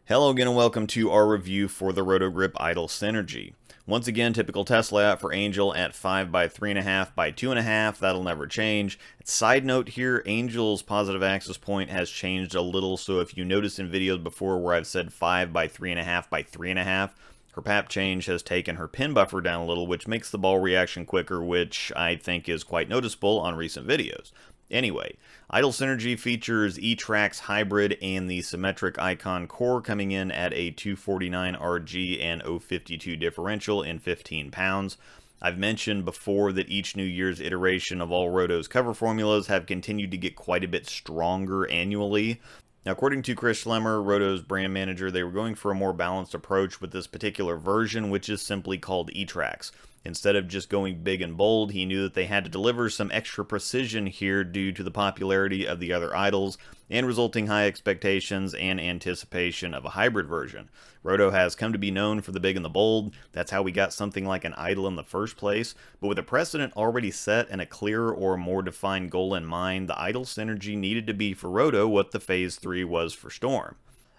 Hello again and welcome to our review for the Roto Grip Idle Synergy. Once again, typical test layout for Angel at 5 by 3.5 by 2.5. That'll never change. Side note here, Angel's positive access point has changed a little, so if you noticed in videos before where I've said 5 by 3.5 by 3.5, her PAP change has taken her pin buffer down a little, which makes the ball reaction quicker, which I think is quite noticeable on recent videos. Anyway, Idle Synergy features E-Trax Hybrid and the Symmetric Icon Core coming in at a 249 RG and 052 differential in 15 pounds. I've mentioned before that each New Year's iteration of all Roto's cover formulas have continued to get quite a bit stronger annually. Now, according to Chris Schlemmer, Roto's brand manager, they were going for a more balanced approach with this particular version, which is simply called E-Trax. Instead of just going big and bold, he knew that they had to deliver some extra precision here due to the popularity of the other idols and resulting high expectations and anticipation of a hybrid version. Roto has come to be known for the big and the bold. That's how we got something like an idol in the first place. But with a precedent already set and a clearer or more defined goal in mind, the idle synergy needed to be for Roto what the Phase 3 was for Storm.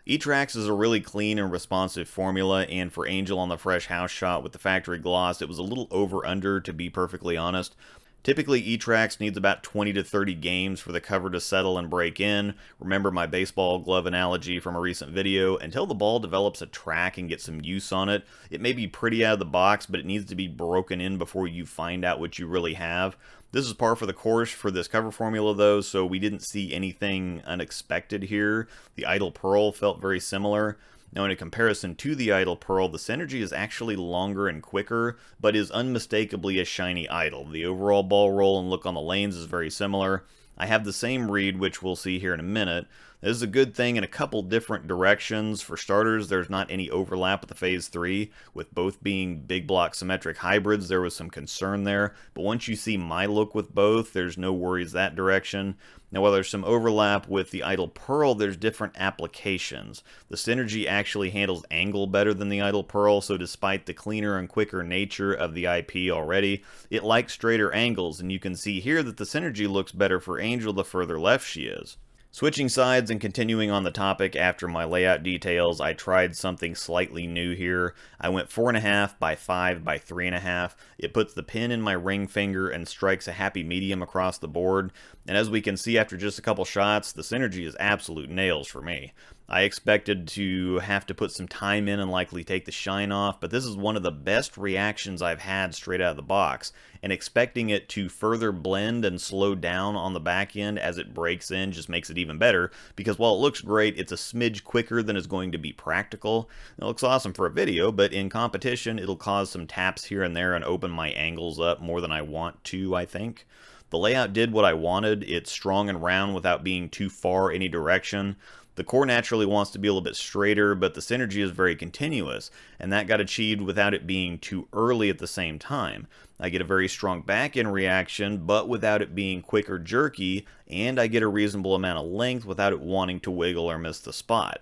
E-Trax is a really clean and responsive formula, and for Angel on the fresh house shot with the factory gloss, it was a little over-under, to be perfectly honest. Typically, E-Trax needs about 20 to 30 games for the cover to settle and break in. Remember my baseball glove analogy from a recent video. Until the ball develops a track and gets some use on it, it may be pretty out of the box, but it needs to be broken in before you find out what you really have. This is par for the course for this cover formula though, so we didn't see anything unexpected here. The Idle Pearl felt very similar. Now, in a comparison to the Idle Pearl, the synergy is actually longer and quicker, but is unmistakably a shiny idol. The overall ball roll and look on the lanes is very similar. I have the same read, which we'll see here in a minute. This is a good thing in a couple different directions. For starters, there's not any overlap with the Phase 3. With both being big block symmetric hybrids, there was some concern there. But once you see my look with both, there's no worries that direction. Now, while there's some overlap with the Idle Pearl, there's different applications. The Synergy actually handles angle better than the Idle Pearl, so despite the cleaner and quicker nature of the IP already, it likes straighter angles, and you can see here that the Synergy looks better for Angel the further left she is. Switching sides and continuing on the topic after my layout details, I tried something slightly new here. I went 4.5 by 5 by 3.5. It puts the pin in my ring finger and strikes a happy medium across the board. And as we can see after just a couple shots, the synergy is absolute nails for me. I expected to have to put some time in and likely take the shine off, but this is one of the best reactions I've had straight out of the box, and expecting it to further blend and slow down on the back end as it breaks in just makes it even better, because while it looks great, it's a smidge quicker than is going to be practical. It looks awesome for a video, but in competition, it'll cause some taps here and there and open my angles up more than I want to, I think. The layout did what I wanted. It's strong and round without being too far any direction. The core naturally wants to be a little bit straighter, but the synergy is very continuous, and that got achieved without it being too early at the same time. I get a very strong back-end reaction, but without it being quick or jerky, and I get a reasonable amount of length without it wanting to wiggle or miss the spot.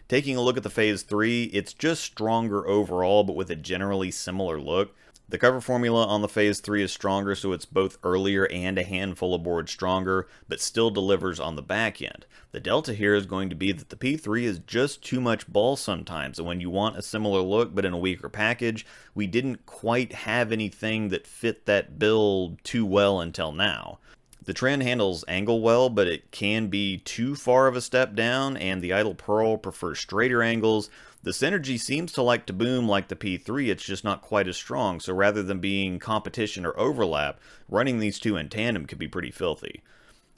Taking a look at the Phase 3, it's just stronger overall, but with a generally similar look. The cover formula on the Phase 3 is stronger, so it's both earlier and a handful of boards stronger, but still delivers on the back end. The delta here is going to be that the P3 is just too much ball sometimes, and when you want a similar look but in a weaker package, we didn't quite have anything that fit that bill too well until now. The trend handles angle well, but it can be too far of a step down, and the Idle Pearl prefers straighter angles. The synergy seems to like to boom like the P3, it's just not quite as strong, so rather than being competition or overlap, running these two in tandem could be pretty filthy.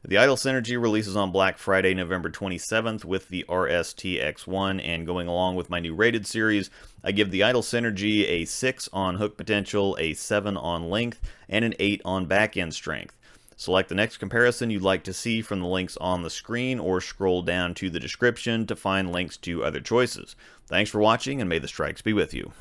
The Idle Synergy releases on Black Friday, November 27th with the RSTX1, and going along with my new rated series, I give the Idle Synergy a 6 on hook potential, a 7 on length, and an 8 on back end strength. Select the next comparison you'd like to see from the links on the screen, or scroll down to the description to find links to other choices. Thanks for watching, and may the strikes be with you.